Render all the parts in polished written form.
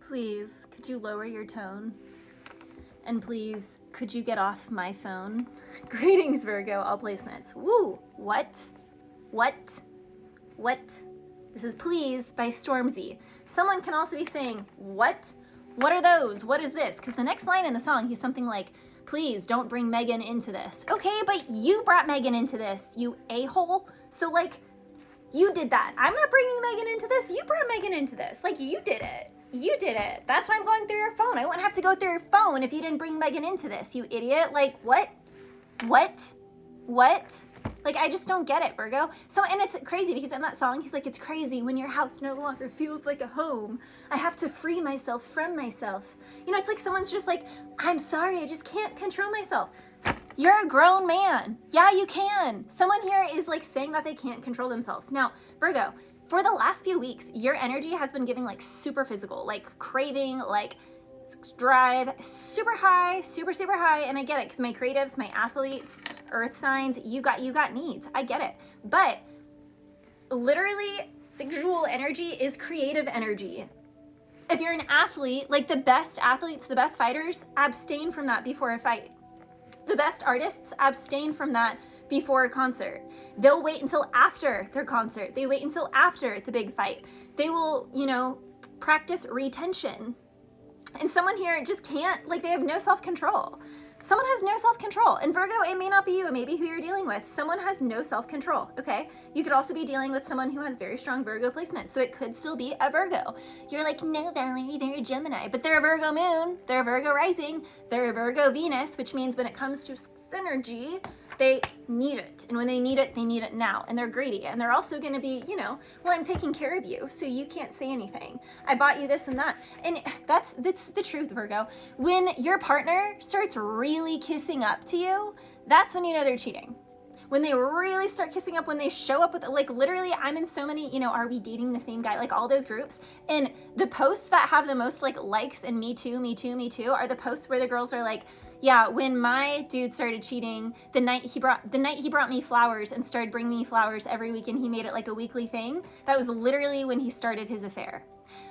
Please, could you lower your tone? And please, could you get off my phone? Greetings, Virgo, all placements. Woo! What? What? What? This is Please by Stormzy. Someone can also be saying, what? What are those? What is this? Because the next line in the song, he's something like, please don't bring Megan into this. Okay, but you brought Megan into this, you a-hole. So like, you did that. I'm not bringing Megan into this. You brought Megan into this. Like, you did it. You did it. That's why I'm going through your phone. I wouldn't have to go through your phone if you didn't bring Megan into this, you idiot. Like, what? What? What? Like, I just don't get it, Virgo. So, and it's crazy because in that song, he's like, it's crazy when your house no longer feels like a home. I have to free myself from myself. You know, it's like someone's just like, I'm sorry, I just can't control myself. You're a grown man. Yeah, you can. Someone here is like saying that they can't control themselves. Now, Virgo, for the last few weeks, your energy has been giving like super physical, like craving, like drive, super high, super high. And I get it, because my creatives, my athletes, earth signs, you got needs. I get it. But literally, sexual energy is creative energy. If you're an athlete, like the best athletes, the best fighters, abstain from that before a fight. The best artists abstain from that before a concert. They'll wait until after their concert. They wait until after the big fight. They will, you know, practice retention. And someone here just can't, like, they have no self-control. Someone has no self-control. And Virgo, it may not be you, it may be who you're dealing with. Someone has no self-control, okay? You could also be dealing with someone who has very strong Virgo placement, so it could still be a Virgo. You're like, no, Valerie, they're a Gemini, but they're a Virgo moon, they're a Virgo rising, they're a Virgo Venus, which means when it comes to synergy, they need it. And when they need it now. And they're greedy. And they're also going to be, you know, well, I'm taking care of you, so you can't say anything. I bought you this and that. And that's the truth, Virgo. When your partner starts really kissing up to you, that's when you know they're cheating. When they really start kissing up, when they show up with, like, literally, I'm in so many, you know, are we dating the same guy? Like, all those groups. And the posts that have the most, like, likes and me too, are the posts where the girls are like, yeah, when my dude started cheating, the night he brought me flowers and started bringing me flowers every week, and he made it like a weekly thing, that was literally when he started his affair.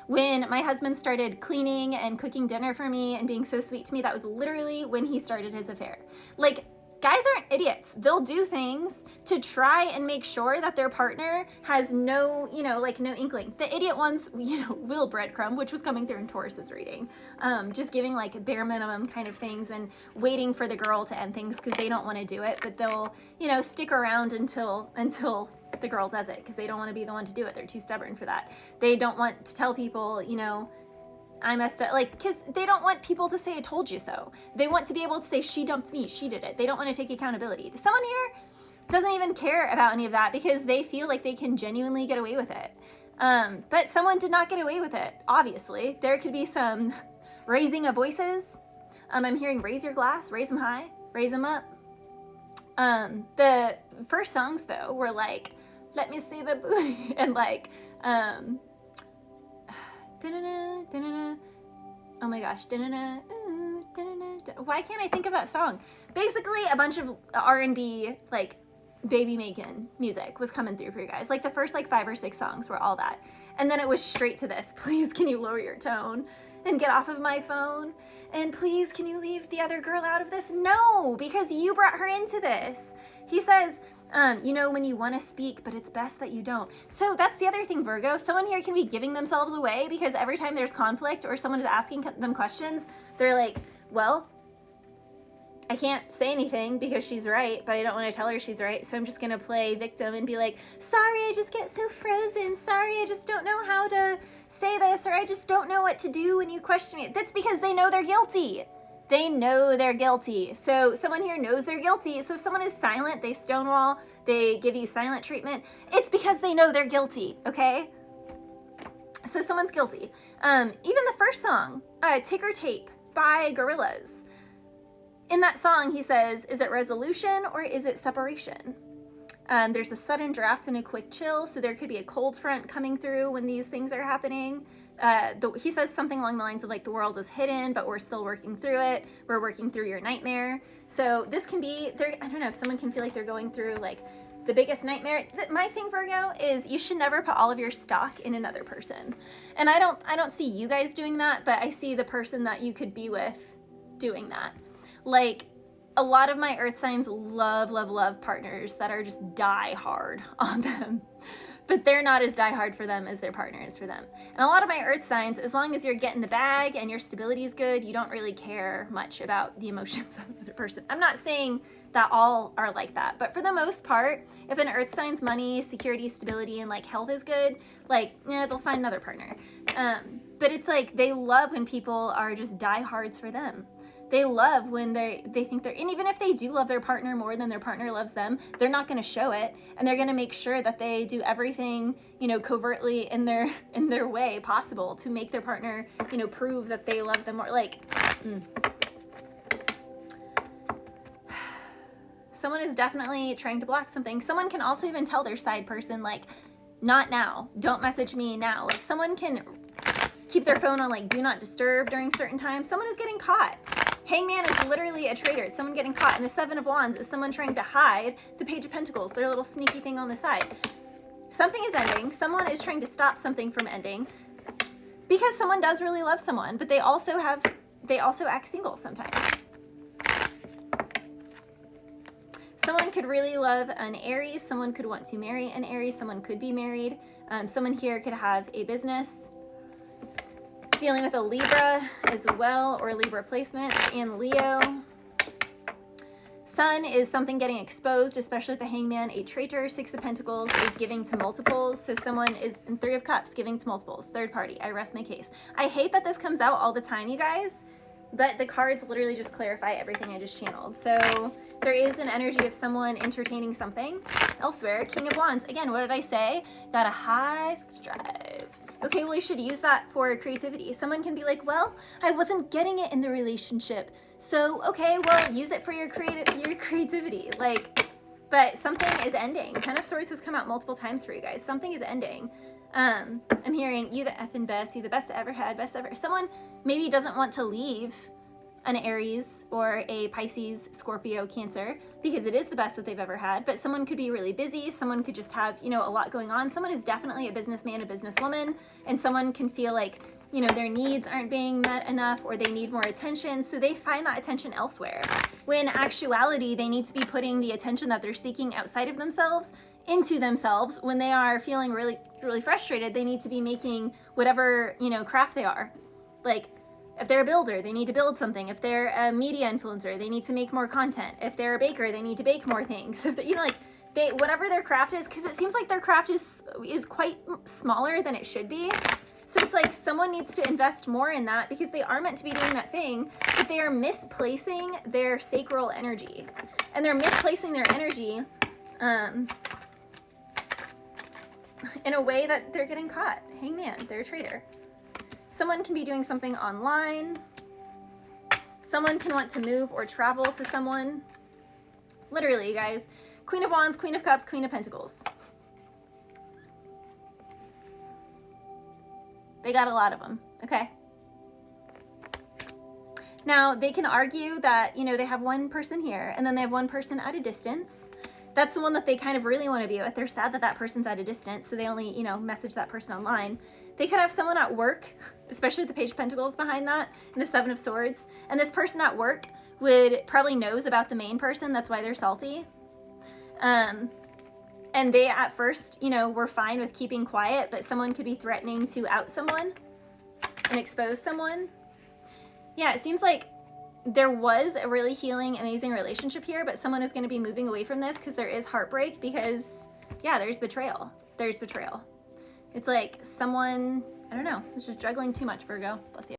When my husband started cleaning and cooking dinner for me and being so sweet to me, that was literally when he started his affair. Like, guys aren't idiots. They'll do things to try and make sure that their partner has no, you know, like no inkling. The idiot ones, you know, will breadcrumb, which was coming through in Taurus's reading. Just giving like bare minimum kind of things and waiting for the girl to end things because they don't want to do it, but they'll, you know, stick around until the girl does it because they don't want to be the one to do it. They're too stubborn for that. They don't want to tell people, you know, I messed up, like, because they don't want people to say, I told you so. They want to be able to say, she dumped me, she did it. They don't want to take accountability. Someone here doesn't even care about any of that because they feel like they can genuinely get away with it. But someone did not get away with it, obviously. There could be some raising of voices. I'm hearing raise your glass, raise them high, raise them up. The first songs, though, were like, let me see the booty, and like, da-na-na, da-na-na. Oh my gosh, da-na-na, ooh, da-na-na, da. Why can't I think of that song? Basically, a bunch of R&B, like, baby making music was coming through for you guys. Like, the first, like, 5 or 6 songs were all that. And then it was straight to this. Please, can you lower your tone and get off of my phone? And please, can you leave the other girl out of this? No, because you brought her into this. He says, you know, when you want to speak, but it's best that you don't. So that's the other thing, Virgo. Someone here can be giving themselves away because every time there's conflict or someone is asking them questions, they're like, well, I can't say anything because she's right, but I don't want to tell her she's right. So I'm just going to play victim and be like, sorry, I just get so frozen. Sorry, I just don't know how to say this, or I just don't know what to do when you question me. That's because they know they're guilty. They know they're guilty. So someone here knows they're guilty. So if someone is silent, they stonewall, they give you silent treatment, it's because they know they're guilty, okay? So someone's guilty. Even the first song, Ticker Tape by Gorillaz. In that song, he says, is it resolution or is it separation? There's a sudden draft and a quick chill, so there could be a cold front coming through when these things are happening. He says something along the lines of like, the world is hidden, but we're still working through it. We're working through your nightmare. So this can be, I don't know, if someone can feel like they're going through like the biggest nightmare. My thing, Virgo, is you should never put all of your stock in another person. And I don't see you guys doing that, but I see the person that you could be with doing that. Like, a lot of my earth signs love, love, love partners that are just die hard on them. But they're not as die hard for them as their partner is for them. And a lot of my earth signs, as long as you're getting the bag and your stability is good, you don't really care much about the emotions of the other person. I'm not saying that all are like that, but for the most part, if an earth sign's money, security, stability, and like health is good, like, they'll find another partner. But it's like, they love when people are just diehards for them. They love when they think they're, and even if they do love their partner more than their partner loves them, they're not going to show it, and they're going to make sure that they do everything, covertly in their way possible to make their partner, prove that they love them more. Like, someone is definitely trying to block something. Someone can also even tell their side person, like, not now, don't message me now. Like, someone can keep their phone on like do not disturb during certain times. Someone is getting caught. Hangman is literally a traitor. It's someone getting caught. And the Seven of Wands is someone trying to hide the Page of Pentacles, their little sneaky thing on the side. Something is ending. Someone is trying to stop something from ending because someone does really love someone, but they also act single sometimes. Someone could really love an Aries. Someone could want to marry an Aries. Someone could be married. Someone here could have a business. Dealing with a Libra as well, or Libra placement, and Leo. Sun is something getting exposed, especially with the Hangman, a traitor. Six of Pentacles is giving to multiples. So someone is in Three of Cups giving to multiples. Third party. I rest my case. I hate that this comes out all the time, you guys, but the cards literally just clarify everything I just channeled. So there is an energy of someone entertaining something elsewhere. King of Wands. Again, what did I say? Got a high sex drive. Okay, well, you should use that for creativity. Someone can be like, well, I wasn't getting it in the relationship. So, okay, well, use it for your creativity. Like, but something is ending. Ten of Swords has come out multiple times for you guys. Something is ending. I'm hearing you the effing best, you the best I ever had, best ever. Someone maybe doesn't want to leave an Aries or a Pisces, Scorpio, Cancer, because it is the best that they've ever had, but someone could be really busy. Someone could just have, a lot going on. Someone is definitely a businessman, a businesswoman, and someone can feel like, their needs aren't being met enough, or they need more attention. So they find that attention elsewhere. When actuality, they need to be putting the attention that they're seeking outside of themselves into themselves. When they are feeling really, really frustrated, they need to be making whatever, craft they are. Like, if they're a builder, they need to build something. If they're a media influencer, they need to make more content. If they're a baker, they need to bake more things. If they're, whatever their craft is, because it seems like their craft is quite smaller than it should be. So it's like someone needs to invest more in that because they are meant to be doing that thing, but they are misplacing their sacral energy. And they're misplacing their energy in a way that they're getting caught. Hangman, they're a traitor. Someone can be doing something online. Someone can want to move or travel to someone. Literally, you guys. Queen of Wands, Queen of Cups, Queen of Pentacles. They got a lot of them, okay? Now, they can argue that, they have one person here, and then they have one person at a distance. That's the one that they kind of really want to be with. They're sad that that person's at a distance, so they only, message that person online. They could have someone at work, especially with the Page of Pentacles behind that, and the Seven of Swords. And this person at work would probably knows about the main person. That's why they're salty. And they at first, were fine with keeping quiet, but someone could be threatening to out someone and expose someone. Yeah, it seems like there was a really healing, amazing relationship here, but someone is going to be moving away from this because there is heartbreak because, yeah, there's betrayal. There's betrayal. It's like someone, I don't know, is just juggling too much, Virgo. Bless you.